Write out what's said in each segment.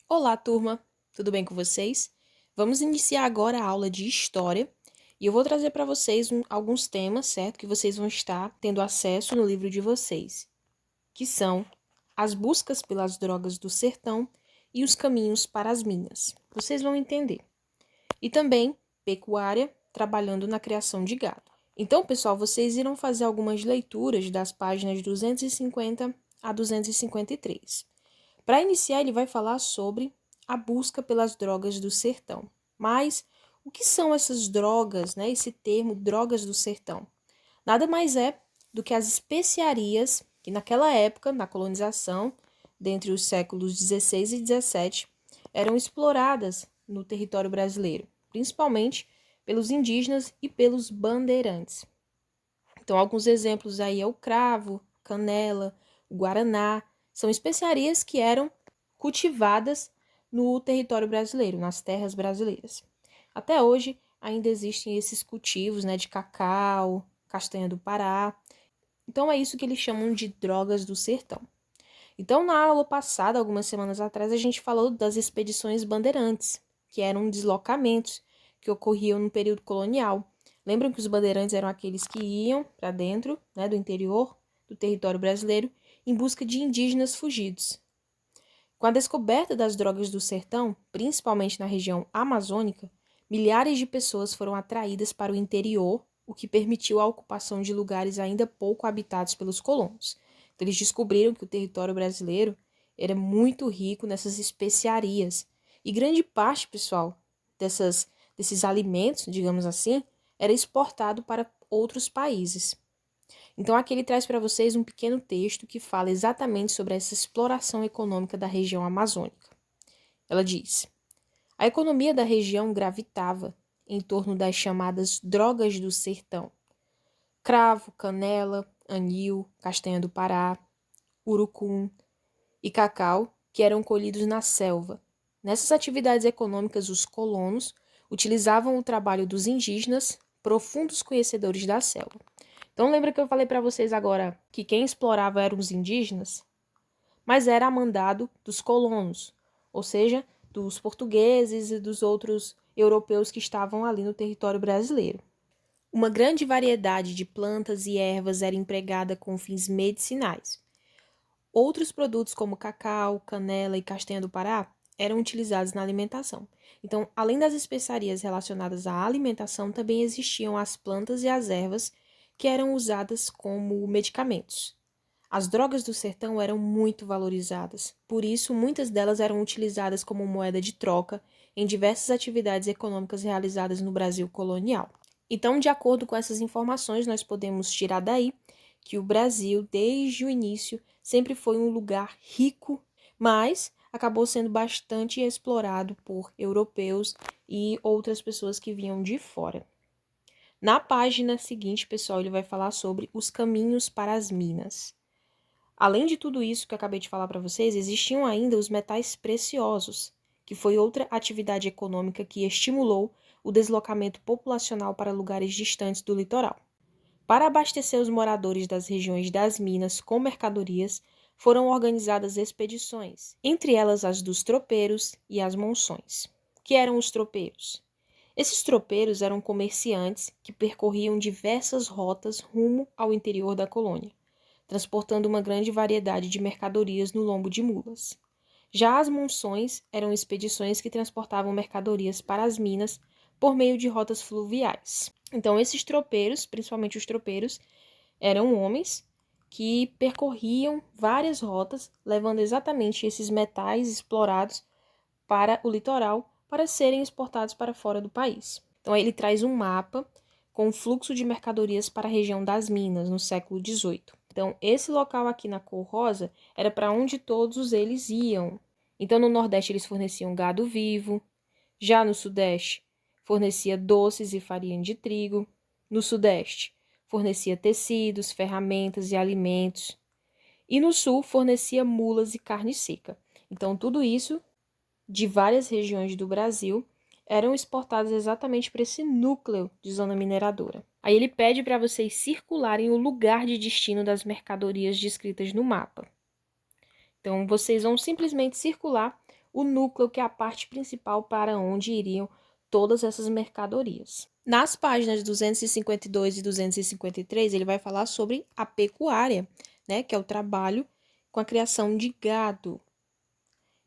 Olá, turma! Tudo bem com vocês? Vamos iniciar agora a aula de História e eu vou trazer para vocês alguns temas, certo? Que vocês vão estar tendo acesso no livro de vocês, que são as buscas pelas drogas do sertão e os caminhos para as minas. Vocês vão entender. E também pecuária, trabalhando na criação de gado. Então, pessoal, vocês irão fazer algumas leituras das páginas 250 a 253. Para iniciar, ele vai falar sobre a busca pelas drogas do sertão. Mas o que são essas drogas, né? Esse termo drogas do sertão? Nada mais é do que as especiarias que naquela época, na colonização, dentre os séculos 16 e 17, eram exploradas no território brasileiro, principalmente pelos indígenas e pelos bandeirantes. Então, alguns exemplos aí é o cravo, canela, o guaraná, são especiarias que eram cultivadas no território brasileiro, nas terras brasileiras. Até hoje, ainda existem esses cultivos, né, de cacau, castanha do Pará. Então, é isso que eles chamam de drogas do sertão. Então, na aula passada, algumas semanas atrás, a gente falou das expedições bandeirantes, que eram deslocamentos que ocorriam no período colonial. Lembram que os bandeirantes eram aqueles que iam para dentro, né, do interior do território brasileiro em busca de indígenas fugidos. Com a descoberta das drogas do sertão, principalmente na região amazônica, milhares de pessoas foram atraídas para o interior, o que permitiu a ocupação de lugares ainda pouco habitados pelos colonos. Então, eles descobriram que o território brasileiro era muito rico nessas especiarias. E grande parte, pessoal, desses alimentos, digamos assim, era exportado para outros países. Então, aqui ele traz para vocês um pequeno texto que fala exatamente sobre essa exploração econômica da região amazônica. Ela diz: a economia da região gravitava em torno das chamadas drogas do sertão: cravo, canela, anil, castanha do Pará, urucum e cacau, que eram colhidos na selva. Nessas atividades econômicas, os colonos utilizavam o trabalho dos indígenas, profundos conhecedores da selva. Então, lembra que eu falei para vocês agora que quem explorava eram os indígenas? Mas era a mandado dos colonos, ou seja, dos portugueses e dos outros europeus que estavam ali no território brasileiro. Uma grande variedade de plantas e ervas era empregada com fins medicinais. Outros produtos como cacau, canela e castanha do Pará eram utilizados na alimentação. Então, além das especiarias relacionadas à alimentação, também existiam as plantas e as ervas que eram usadas como medicamentos. As drogas do sertão eram muito valorizadas, por isso muitas delas eram utilizadas como moeda de troca em diversas atividades econômicas realizadas no Brasil colonial. Então, de acordo com essas informações, nós podemos tirar daí que o Brasil, desde o início, sempre foi um lugar rico, mas acabou sendo bastante explorado por europeus e outras pessoas que vinham de fora. Na página seguinte, pessoal, ele vai falar sobre os caminhos para as minas. Além de tudo isso que eu acabei de falar para vocês, existiam ainda os metais preciosos, que foi outra atividade econômica que estimulou o deslocamento populacional para lugares distantes do litoral. Para abastecer os moradores das regiões das minas com mercadorias, foram organizadas expedições, entre elas as dos tropeiros e as monções. O que eram os tropeiros? Esses tropeiros eram comerciantes que percorriam diversas rotas rumo ao interior da colônia, transportando uma grande variedade de mercadorias no lombo de mulas. Já as monções eram expedições que transportavam mercadorias para as minas por meio de rotas fluviais. Então, esses tropeiros, principalmente os tropeiros, eram homens que percorriam várias rotas, levando exatamente esses metais explorados para o litoral para serem exportados para fora do país. Então, ele traz um mapa com o fluxo de mercadorias para a região das minas no século XVIII. Então, esse local aqui na cor rosa era para onde todos eles iam. Então, no Nordeste, eles forneciam gado vivo. Já no Sudeste, fornecia doces e farinha de trigo. No Sudeste, fornecia tecidos, ferramentas e alimentos. E no Sul, fornecia mulas e carne seca. Então, tudo isso de várias regiões do Brasil eram exportadas exatamente para esse núcleo de zona mineradora. Aí ele pede para vocês circularem o lugar de destino das mercadorias descritas no mapa. Então, vocês vão simplesmente circular o núcleo, que é a parte principal para onde iriam todas essas mercadorias. Nas páginas 252 e 253, ele vai falar sobre a pecuária, né, que é o trabalho com a criação de gado.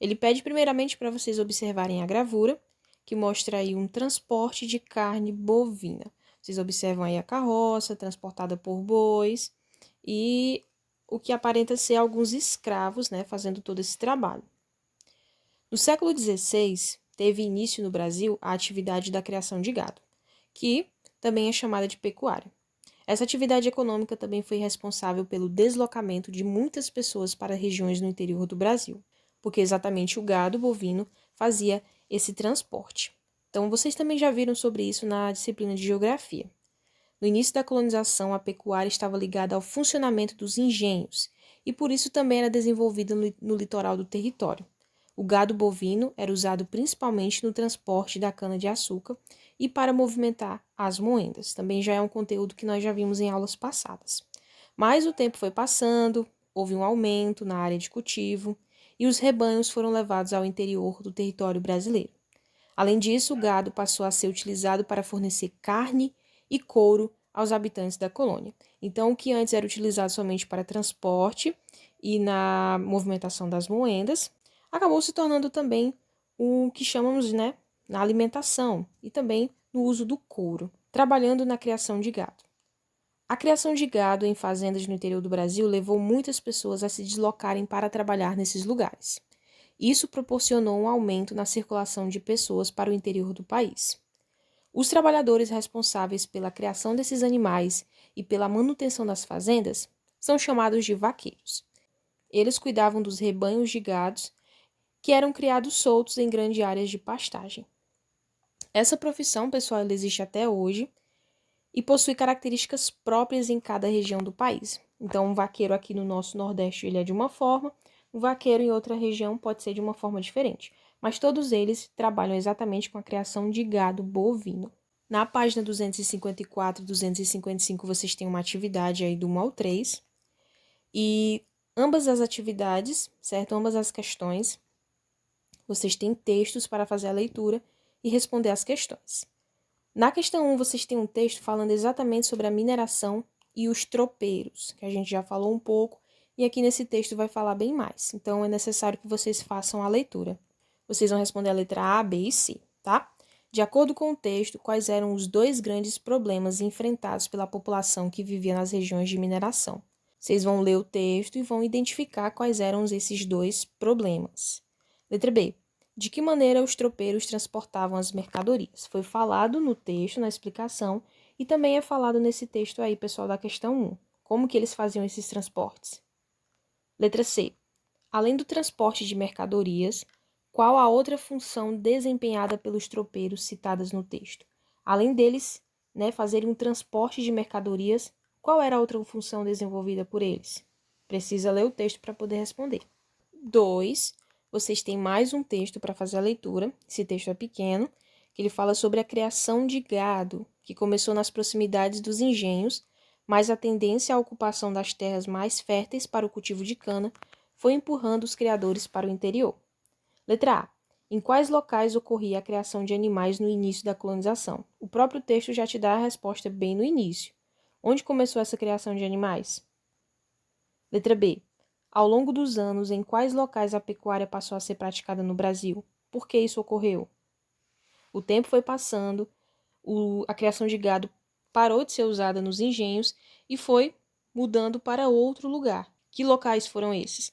Ele pede primeiramente para vocês observarem a gravura, que mostra aí um transporte de carne bovina. Vocês observam aí a carroça transportada por bois e o que aparenta ser alguns escravos, né, fazendo todo esse trabalho. No século XVI, teve início no Brasil a atividade da criação de gado, que também é chamada de pecuária. Essa atividade econômica também foi responsável pelo deslocamento de muitas pessoas para regiões no interior do Brasil, porque exatamente o gado bovino fazia esse transporte. Então, vocês também já viram sobre isso na disciplina de geografia. No início da colonização, a pecuária estava ligada ao funcionamento dos engenhos e por isso também era desenvolvida no litoral do território. O gado bovino era usado principalmente no transporte da cana-de-açúcar e para movimentar as moendas. Também já é um conteúdo que nós já vimos em aulas passadas. Mas o tempo foi passando, houve um aumento na área de cultivo e os rebanhos foram levados ao interior do território brasileiro. Além disso, o gado passou a ser utilizado para fornecer carne e couro aos habitantes da colônia. Então, o que antes era utilizado somente para transporte e na movimentação das moedas, acabou se tornando também o que chamamos, né, na alimentação e também no uso do couro, trabalhando na criação de gado. A criação de gado em fazendas no interior do Brasil levou muitas pessoas a se deslocarem para trabalhar nesses lugares. Isso proporcionou um aumento na circulação de pessoas para o interior do país. Os trabalhadores responsáveis pela criação desses animais e pela manutenção das fazendas são chamados de vaqueiros. Eles cuidavam dos rebanhos de gados que eram criados soltos em grandes áreas de pastagem. Essa profissão, pessoal, ela existe até hoje e possui características próprias em cada região do país. Então, um vaqueiro aqui no nosso Nordeste ele é de uma forma, um vaqueiro em outra região pode ser de uma forma diferente, mas todos eles trabalham exatamente com a criação de gado bovino. Na página 254 e 255 vocês têm uma atividade aí do 1 ao 3, e ambas as atividades, certo? Ambas as questões, vocês têm textos para fazer a leitura e responder as questões. Na questão 1, vocês têm um texto falando exatamente sobre a mineração e os tropeiros, que a gente já falou um pouco, e aqui nesse texto vai falar bem mais. Então, é necessário que vocês façam a leitura. Vocês vão responder a letra A, B e C, tá? De acordo com o texto, quais eram os dois grandes problemas enfrentados pela população que vivia nas regiões de mineração? Vocês vão ler o texto e vão identificar quais eram esses dois problemas. Letra B. De que maneira os tropeiros transportavam as mercadorias? Foi falado no texto, na explicação, e também é falado nesse texto aí, pessoal, da questão 1. Como que eles faziam esses transportes? Letra C. Além do transporte de mercadorias, qual a outra função desempenhada pelos tropeiros citadas no texto? Além deles, né, fazerem um transporte de mercadorias, qual era a outra função desenvolvida por eles? Precisa ler o texto para poder responder. 2. Vocês têm mais um texto para fazer a leitura. Esse texto é pequeno, que ele fala sobre a criação de gado, que começou nas proximidades dos engenhos, mas a tendência à ocupação das terras mais férteis para o cultivo de cana foi empurrando os criadores para o interior. Letra A. Em quais locais ocorria a criação de animais no início da colonização? O próprio texto já te dá a resposta bem no início. Onde começou essa criação de animais? Letra B. Ao longo dos anos, em quais locais a pecuária passou a ser praticada no Brasil? Por que isso ocorreu? O tempo foi passando, a criação de gado parou de ser usada nos engenhos e foi mudando para outro lugar. Que locais foram esses?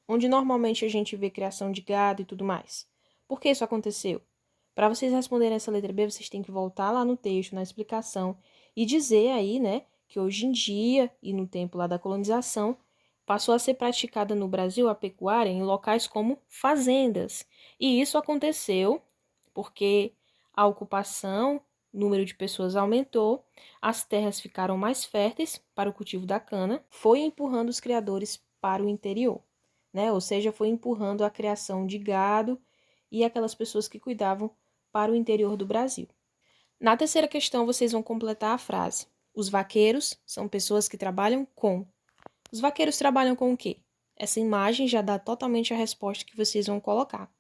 Onde normalmente a gente vê criação de gado e tudo mais. Por que isso aconteceu? Para vocês responderem essa letra B, vocês têm que voltar lá no texto, na explicação, e dizer aí, né, que hoje em dia e no tempo lá da colonização, passou a ser praticada no Brasil a pecuária em locais como fazendas. E isso aconteceu porque a ocupação, o número de pessoas aumentou, as terras ficaram mais férteis para o cultivo da cana, foi empurrando os criadores para o interior, né? Ou seja, foi empurrando a criação de gado e aquelas pessoas que cuidavam para o interior do Brasil. Na terceira questão, vocês vão completar a frase. Os vaqueiros são pessoas que trabalham com. Os vaqueiros trabalham com o quê? Essa imagem já dá totalmente a resposta que vocês vão colocar.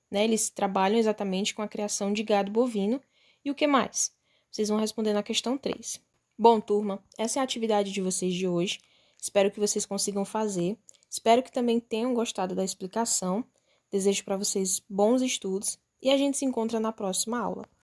né? Eles trabalham exatamente com a criação de gado bovino. E o que mais? Vocês vão responder na questão 3. Bom, turma, essa é a atividade de vocês de hoje. Espero que vocês consigam fazer. Espero que também tenham gostado da explicação. Desejo para vocês bons estudos e a gente se encontra na próxima aula.